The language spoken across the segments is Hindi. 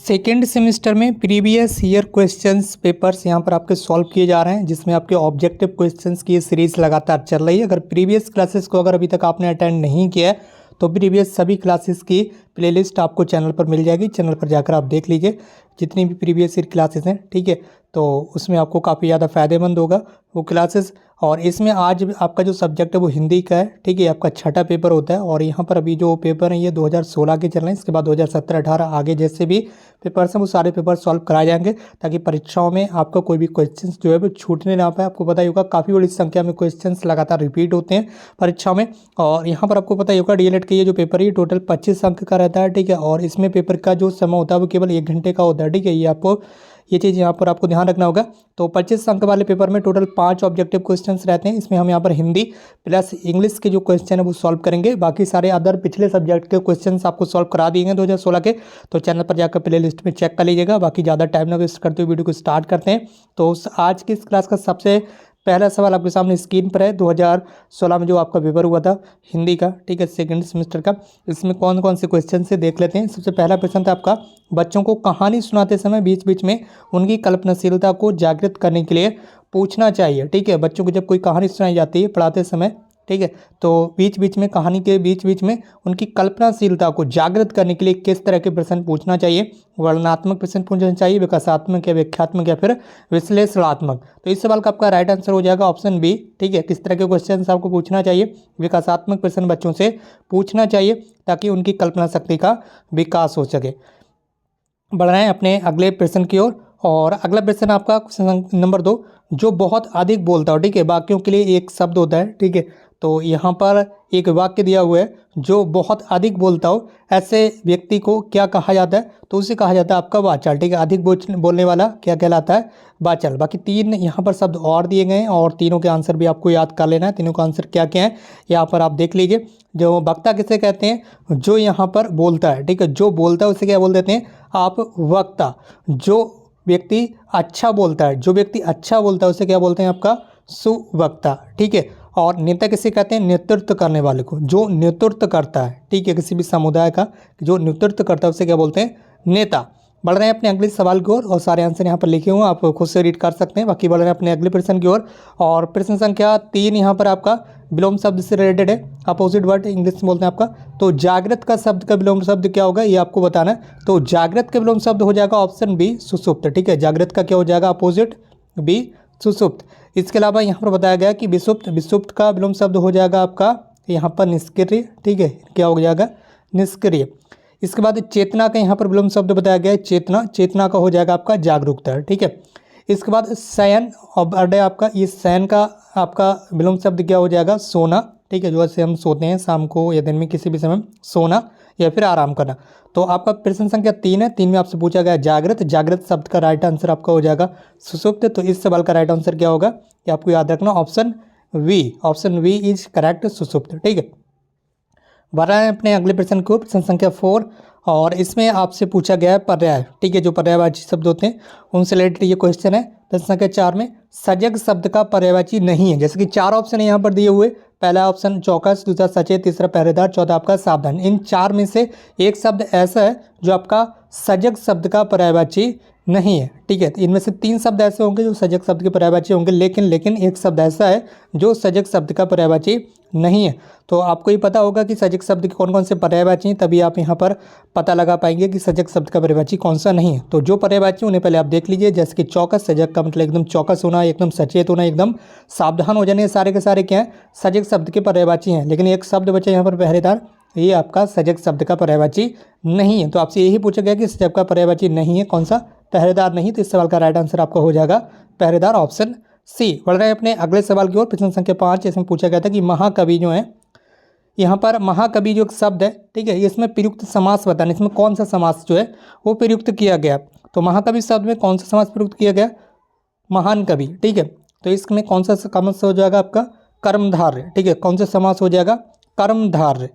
सेकेंड सेमेस्टर में प्रीवियस ईयर क्वेश्चंस पेपर्स यहाँ पर आपके सॉल्व किए जा रहे हैं, जिसमें आपके ऑब्जेक्टिव क्वेश्चंस की ये सीरीज लगातार चल रही है। अगर प्रीवियस क्लासेस को अगर अभी तक आपने अटेंड नहीं किया है तो प्रीवियस सभी क्लासेस की प्लेलिस्ट आपको चैनल पर मिल जाएगी। चैनल पर जाकर आप देख लीजिए जितनी भी प्रीवियस ईयर क्लासेस हैं, ठीक है। तो उसमें आपको काफ़ी ज़्यादा फ़ायदेमंद होगा वो क्लासेस। और इसमें आज आपका जो सब्जेक्ट है वो हिंदी का है, ठीक है। आपका छठा पेपर होता है और यहाँ पर अभी जो पेपर हैं ये 2016 के चल रहे हैं। इसके बाद 2017-18 आगे जैसे भी पेपर्स हैं वो सारे पेपर सॉल्व कराए जाएंगे, ताकि परीक्षाओं में आपका कोई भी क्वेश्चंस जो है वो छूटने ना पाए। आपको पता ही होगा काफ़ी बड़ी संख्या में क्वेश्चंस लगातार रिपीट होते हैं परीक्षाओं में। और यहाँ पर आपको पता ही होगा डीएलएड के ये जो पेपर है ये टोटल 25 अंक का रहता है, ठीक है। और इसमें पेपर का जो समय होता है वो केवल 1 घंटे का होता है, ठीक है। ये आपको ये चीज़ यहाँ पर आपको ध्यान रखना होगा। तो 25 अंक वाले पेपर में टोटल 5 ऑब्जेक्टिव क्वेश्चंस रहते हैं। इसमें हम यहाँ पर हिंदी प्लस इंग्लिश के जो क्वेश्चन है वो सॉल्व करेंगे। बाकी सारे अदर पिछले सब्जेक्ट के क्वेश्चंस आपको सॉल्व करा दिए हैं 2016 के। तो चैनल पर जाकर प्ले लिस्ट में चेक कर लीजिएगा। बाकी ज़्यादा टाइम ना वेस्ट करते हुए वीडियो को स्टार्ट करते हैं। तो आज की इस क्लास का सबसे पहला सवाल आपके सामने स्क्रीन पर है। 2016 में जो आपका पेपर हुआ था हिंदी का, ठीक है, सेकंड सेमेस्टर का। इसमें कौन कौन से क्वेश्चन से देख लेते हैं। सबसे पहला प्रश्न था आपका, बच्चों को कहानी सुनाते समय बीच बीच में उनकी कल्पनाशीलता को जागृत करने के लिए पूछना चाहिए, ठीक है। बच्चों को जब कोई कहानी सुनाई जाती है पढ़ाते समय, ठीक है, तो बीच बीच में कहानी के बीच बीच में उनकी कल्पनाशीलता को जागृत करने के लिए किस तरह के प्रश्न पूछना चाहिए। वर्णनात्मक प्रश्न पूछना चाहिए, विकासात्मक या व्याख्यात्मक या फिर विश्लेषणात्मक। तो इस सवाल का आपका राइट आंसर हो जाएगा ऑप्शन बी, ठीक है। किस तरह के क्वेश्चन आपको पूछना चाहिए, विकासात्मक प्रश्न बच्चों से पूछना चाहिए ताकि उनकी कल्पना शक्ति का विकास हो सके। बढ़ रहे हैं अपने अगले प्रश्न की ओर। और अगला प्रश्न आपका क्वेश्चन नंबर 2, जो बहुत अधिक बोलता हो, ठीक है। वाक्यों के लिए एक शब्द होता है, ठीक है। तो यहाँ पर एक वाक्य दिया हुआ है, जो बहुत अधिक बोलता हो, ऐसे व्यक्ति को क्या कहा जाता है। तो उसे कहा जाता है आपका वाचाल, ठीक है। अधिक बोलने वाला क्या कहलाता है, वाचाल। बाकी 3 यहाँ पर शब्द और दिए गए हैं और तीनों के आंसर भी आपको याद कर लेना है। तीनों का आंसर क्या क्या है यहाँ पर आप देख लीजिए। जो वक्ता किसे कहते हैं, जो यहाँ पर बोलता है, ठीक है। जो बोलता है उसे क्या बोल देते हैं आप, वक्ता। जो व्यक्ति अच्छा बोलता है, जो व्यक्ति अच्छा बोलता है उसे क्या बोलते हैं आपका, सुवक्ता, ठीक है। और नेता किसे कहते हैं, नेतृत्व करने वाले को। जो नेतृत्व करता है, ठीक है, किसी भी समुदाय का जो नेतृत्व करता है उसे क्या बोलते हैं, नेता। बढ़ रहे हैं अपने अगले सवाल की ओर और सारे आंसर यहाँ पर लिखे हुए हैं, आप खुद से रीड कर सकते हैं। बाकी बढ़ रहे हैं अपने अगले प्रश्न की ओर। और प्रश्न संख्या 3 यहाँ पर आपका विलोम शब्द से रिलेटेड है। अपोजिट वर्ड इंग्लिश में बोलते हैं आपका। तो जागृत का शब्द का विलोम शब्द क्या होगा ये आपको बताना है। तो जागृत का विलोम शब्द हो जाएगा ऑप्शन बी, सुषुप्त, ठीक है। जागृत का क्या हो जाएगा अपोजिट, बी, सुषुप्त। इसके अलावा यहाँ पर बताया गया कि विषुप्त, विषुप्त का विलोम शब्द हो जाएगा आपका यहाँ पर निष्क्रिय, ठीक है। क्या हो जाएगा, निष्क्रिय। इसके बाद चेतना का यहाँ पर विलोम शब्द बताया गया है, चेतना। चेतना का हो जाएगा आपका जागरूकता, ठीक है। इसके बाद शयन और आपका, ये शयन का आपका विलोम शब्द क्या हो जाएगा, सोना, ठीक है। जो ऐसे हम सोते हैं शाम को या दिन में किसी भी समय, सोना या फिर आराम करना। तो आपका प्रश्न संख्या 3 है। 3 में आपसे पूछा गया जागृत। जागृत शब्द का राइट आंसर आपका हो जाएगा सुषुप्त। तो इस सवाल का राइट आंसर क्या होगा ये आपको याद रखना, option V. Option V is correct, सुषुप्त, ठीक है। बढ़ रहे हैं अपने अगले प्रश्न को, प्रश्न संख्या 4। और इसमें आपसे पूछा गया है पर्याय, ठीक है। जो पर्यायवाची शब्द होते हैं उनसे रिलेटेड ये क्वेश्चन है। प्रश्न संख्या 4 में सजग शब्द का पर्यायवाची नहीं है। जैसे कि 4 ऑप्शन है यहाँ पर दिए हुए। पहला ऑप्शन चौकस, दूसरा सचेत, तीसरा पहरेदार, चौथा आपका सावधान। इन 4 में से एक शब्द ऐसा है जो आपका सजग शब्द का पर्यायवाची नहीं है, ठीक है। तो इनमें से 3 शब्द ऐसे होंगे जो सजग शब्द के पर्यायवाची होंगे, लेकिन एक शब्द ऐसा है जो सजग शब्द का पर्यायवाची नहीं है। तो आपको ये पता होगा कि सजग शब्द के कौन कौन से पर्यायवाची हैं, तभी आप यहाँ पर पता लगा पाएंगे कि सजग शब्द का पर्यायवाची कौन सा नहीं है। तो जो पर्यायवाची उन्हें पहले आप देख लीजिए। जैसे कि चौकस, सजग का मतलब एकदम चौकस होना, एकदम सचेत होना, एकदम सावधान हो जाने, सारे के सारे क्या हैं, सजग शब्द के पर्यायवाची हैं। लेकिन एक शब्द बचा यहाँ पर पहरेदार, ये आपका सजग शब्द का पर्यायवाची नहीं है। तो आपसे यही पूछा गया कि सजग का पर्यायवाची नहीं है कौन सा, पहरेदार नहीं। तो इस सवाल का राइट आंसर आपका हो जाएगा पहरेदार, ऑप्शन सी। बढ़ रहे हैं अपने अगले सवाल की ओर। प्रश्न संख्या 5, इसमें पूछा गया था कि महाकवि जो है, यहाँ पर महाकवि जो शब्द है, ठीक है, इसमें प्रयुक्त समास बताना, इसमें कौन सा समास जो है वो प्रयुक्त किया गया। तो महाकवि शब्द में कौन सा समास प्रयुक्त किया गया, महान कवि, ठीक है। तो इसमें कौन सा समास हो जाएगा आपका, कर्मधारय, ठीक है। कौन सा समास हो जाएगा, कर्मधारय।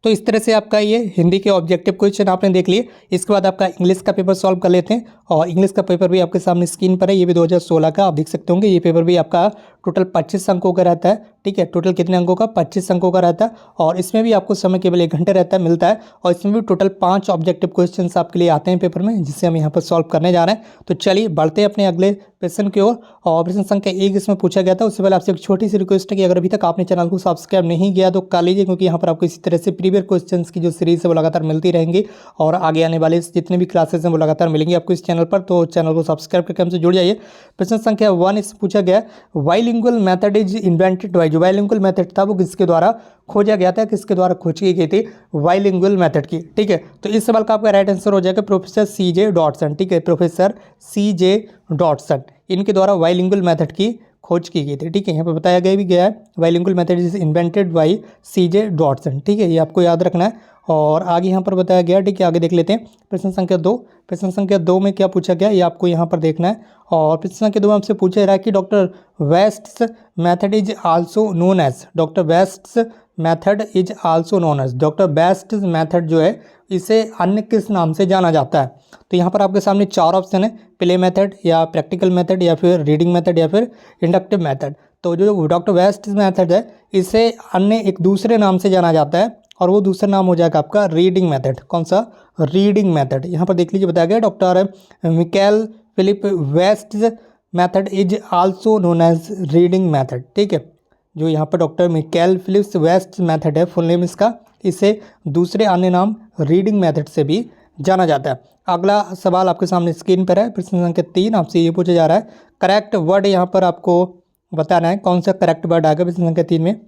तो इस तरह से आपका ये हिंदी के ऑब्जेक्टिव क्वेश्चन आपने देख लिए। इसके बाद आपका इंग्लिश का पेपर सॉल्व कर लेते हैं, और इंग्लिश का पेपर भी आपके सामने स्क्रीन पर है। ये भी 2016 का आप देख सकते होंगे। ये पेपर भी आपका टोटल 25 अंकों का रहता है, ठीक है। टोटल कितने अंकों का? 25 अंकों का रहता है, और इसमें भी आपको समय केवल 1 घंटे रहता है मिलता है। और इसमें भी टोटल 5 ऑब्जेक्टिव क्वेश्चंस आपके लिए आते हैं पेपर में, जिससे हम यहाँ पर सॉल्व करने जा रहे हैं। तो चलिए बढ़ते हैं अपने अगले प्रश्न की ओर। और प्रश्न संख्या 1 इसमें पूछा गया था। उससे पहले आपसे एक छोटी सी रिक्वेस्ट है कि अगर अभी तक आपने चैनल को सब्सक्राइब नहीं किया तो कर लीजिए, क्योंकि यहाँ पर आपको इसी तरह से प्रीवियस क्वेश्चंस की जो सीरीज है वो लगातार मिलती रहेंगी, और आगे आने वाले जितने भी क्लासेस हैं वो लगातार मिलेंगी आपको इस चैनल पर। तो चैनल को सब्सक्राइब करके हमसे जुड़ जाइए। प्रश्न संख्या 1 इसमें पूछा गया, bilingual method is invented bye. जो बाइलिंगुअल मेथड था वो किसके द्वारा खोजा गया था, किसके द्वारा खोज की गई थी? बाइलिंगुअल मेथड की, ठीक है। तो इस सवाल का आपका राइट आंसर हो जाएगा प्रोफेसर CJ डॉटसन, ठीक है। प्रोफेसर CJ डॉटसन, इनके द्वारा बाइलिंगुअल मेथड की खोज की गई थी, ठीक है। यहाँ पर बताया गया भी गया है, bilingual method is invented by CJ Dodson, ठीक है। ये आपको याद रखना है। और आगे यहाँ पर बताया गया, ठीक है। आगे देख लेते हैं प्रश्न संख्या 2। प्रश्न संख्या 2 में क्या पूछा गया ये आपको यहाँ पर देखना है। और प्रश्न संख्या 2 में आपसे पूछा जा रहा है कि doctor West's method is also known as. Doctor West's method is also known as. Doctor West's method जो है इसे अन्य किस नाम से जाना जाता है? तो यहाँ पर आपके सामने 4 ऑप्शन है, प्ले मेथड या प्रैक्टिकल मेथड या फिर रीडिंग मेथड या फिर इंडक्टिव मेथड। तो जो डॉक्टर वेस्ट्स मेथड है इसे अन्य एक दूसरे नाम से जाना जाता है, और वो दूसरा नाम हो जाएगा आपका रीडिंग मेथड। कौन सा? Reading method. यहाँ पर देख लीजिए, बताया गया doctor Michael Philip West's method is also known as reading method, ठीक है। जो यहाँ पर doctor Michael Philips West's method है, फुल नेम इसका, इसे दूसरे अन्य नाम रीडिंग मेथड से भी जाना जाता है। अगला सवाल आपके सामने स्क्रीन पर है। प्रश्न संख्या 3 आपसे ये पूछा जा रहा है, करेक्ट वर्ड यहाँ पर आपको बताना है, कौन सा करेक्ट वर्ड आएगा प्रश्न संख्या 3 में।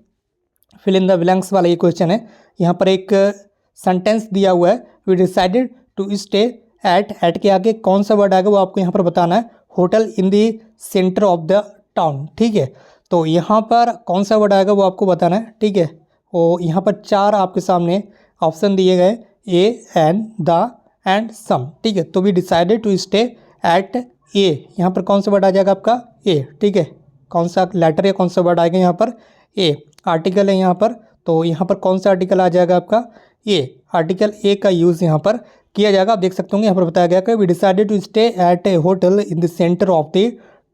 फिल इन द ब्लैंक्स वाला ये क्वेश्चन है। यहाँ पर एक सेंटेंस दिया हुआ है, we decided to stay at के आगे कौन सा वर्ड आएगा वो आपको यहाँ पर बताना है, hotel in the centre of the town, ठीक है। तो यहाँ पर कौन सा वर्ड आएगा वो आपको बताना है, ठीक है। और यहाँ पर 4 आपके सामने ऑप्शन दिए गए, a, an, the and some, ठीक है। तो we decided to stay at a, यहाँ पर कौन सा वर्ड आ जाएगा आपका? ए, ठीक है। कौन सा लेटर या कौन सा वर्ड आएगा यहाँ पर? ए। आर्टिकल है यहाँ पर, तो यहाँ पर कौन सा आर्टिकल आ जाएगा आपका? ए। आर्टिकल ए का यूज़ यहाँ पर किया जाएगा। आप देख सकते होंगे यहाँ पर बताया गया कि we decided to stay at a hotel in the centre of the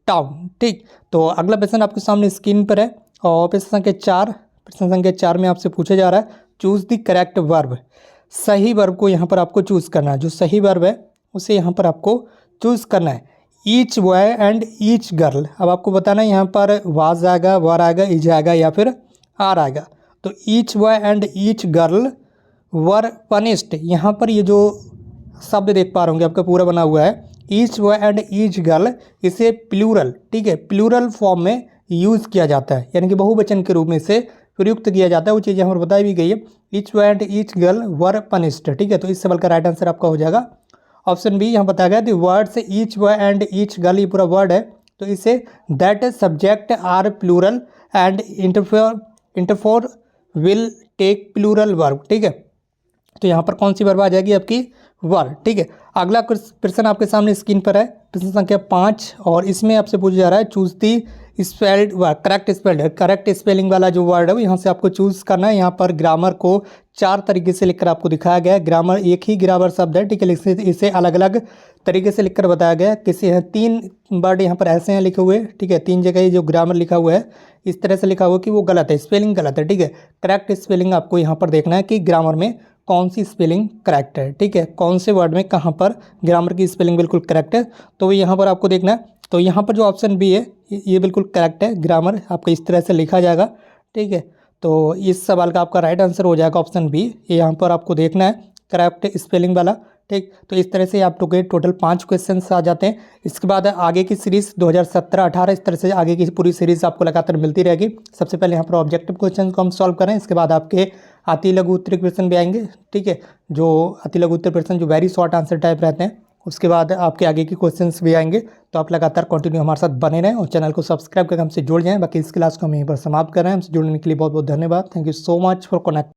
town, ठीक। तो अगला प्रश्न आपके सामने स्क्रीन पर है, और प्रश्न संख्या 4। प्रश्न संख्या 4 में आपसे पूछा जा रहा है, चूज़ द करेक्ट वर्ब। सही वर्ब को यहाँ पर आपको चूज़ करना है, जो सही वर्ब है उसे यहाँ पर आपको चूज़ करना है। Each boy and each girl, अब आपको बताना है यहाँ पर वाज आएगा, वर आएगा, इज आएगा या फिर आर आएगा। तो each boy and each girl were punished, यहाँ पर ये जो शब्द देख पा रहे होंगे आपका पूरा बना हुआ है, each boy and each girl, इसे प्लूरल, ठीक है, प्लूरल फॉर्म में यूज़ किया जाता है, यानी कि बहुवचन के रूप में इसे प्रयुक्त किया जाता है। वो चीज़ यहाँ पर बताई भी गई है, each boy and each girl were punished, ठीक है। तो इस सवाल का राइट आंसर आपका हो जाएगा ऑप्शन बी। यहाँ बताया गया द वर्ड से each boy and each girl, ये पूरा वर्ड है, तो इसे that subject are plural and therefore will take plural verb, ठीक है। तो यहाँ पर कौन सी वर्ब आ जाएगी आपकी? वर्ब, ठीक है। अगला प्रश्न आपके सामने स्क्रीन पर है, प्रश्न संख्या 5, और इसमें आपसे पूछा जा रहा है, चूज दी स्पेल्ड वर्ड, करेक्ट स्पेल्ड है, करेक्ट स्पेलिंग वाला जो वर्ड है वो यहाँ से आपको चूज़ करना है। यहाँ पर ग्रामर को 4 तरीके से लिखकर आपको दिखाया गया है। ग्रामर एक ही ग्रामर शब्द है, ठीक है, इसे अलग अलग तरीके से लिखकर बताया गया है। किसी हैं 3 वर्ड यहाँ पर ऐसे हैं लिखे हुए, ठीक है, 3 जगह जो ग्रामर लिखा हुआ है इस तरह से लिखा हुआ कि वो गलत है, स्पेलिंग गलत है, ठीक है। करेक्ट स्पेलिंग आपको यहाँ पर देखना है कि ग्रामर में कौन सी स्पेलिंग करेक्ट है, ठीक है, कौन से वर्ड में कहाँ पर ग्रामर की स्पेलिंग बिल्कुल करेक्ट है, तो यहाँ पर आपको देखना है। तो यहाँ पर जो ऑप्शन बी है ये बिल्कुल करेक्ट है, ग्रामर आपका इस तरह से लिखा जाएगा, ठीक है। तो इस सवाल का आपका राइट आंसर हो जाएगा ऑप्शन बी, ये यहाँ पर आपको देखना है करेक्ट स्पेलिंग वाला, ठीक। तो इस तरह से आप लोग के टोटल 5 क्वेश्चन आ जाते हैं। इसके बाद आगे की सीरीज़ 2017-18 इस तरह से आगे की पूरी सीरीज़ आपको लगातार मिलती रहेगी। सबसे पहले यहाँ पर ऑब्जेक्टिव क्वेश्चन को हम सॉल्व करें, इसके बाद आपके अति लघु उत्तरीय प्रश्न भी आएंगे, ठीक है, जो अति लघु उत्तरीय प्रश्न जो वेरी शॉर्ट आंसर टाइप रहते हैं, उसके बाद आपके आगे की क्वेश्चंस भी आएंगे। तो आप लगातार कंटिन्यू हमारे साथ बने रहें और चैनल को सब्सक्राइब करके हमसे जुड़ जाएं। बाकी इस क्लास को हम यहीं पर समाप्त कर रहे हैं। हमसे जुड़ने के लिए बहुत बहुत धन्यवाद। Thank you so much for connect.